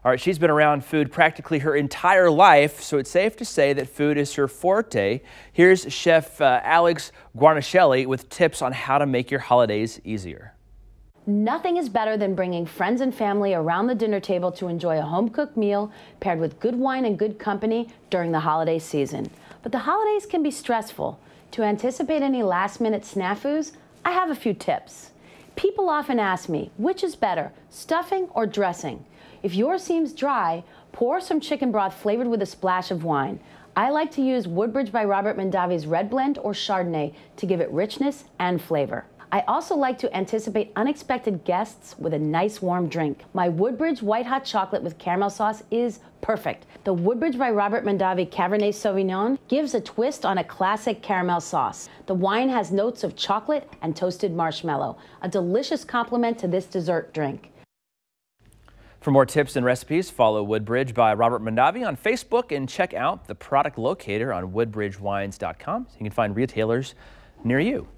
All right, she's been around food practically her entire life, so it's safe to say that food is her forte. Here's Chef Alex Guarnaschelli with tips on how to make your holidays easier. Nothing is better than bringing friends and family around the dinner table to enjoy a home-cooked meal paired with good wine and good company during the holiday season. But the holidays can be stressful. To anticipate any last-minute snafus, I have a few tips. People often ask me, which is better, stuffing or dressing? If yours seems dry, pour some chicken broth flavored with a splash of wine. I like to use Woodbridge by Robert Mondavi's Red Blend or Chardonnay to give it richness and flavor. I also like to anticipate unexpected guests with a nice warm drink. My Woodbridge White Hot Chocolate with caramel sauce is perfect. The Woodbridge by Robert Mondavi Cabernet Sauvignon gives a twist on a classic caramel sauce. The wine has notes of chocolate and toasted marshmallow, a delicious complement to this dessert drink. For more tips and recipes, follow Woodbridge by Robert Mondavi on Facebook and check out the product locator on woodbridgewines.com so you can find retailers near you.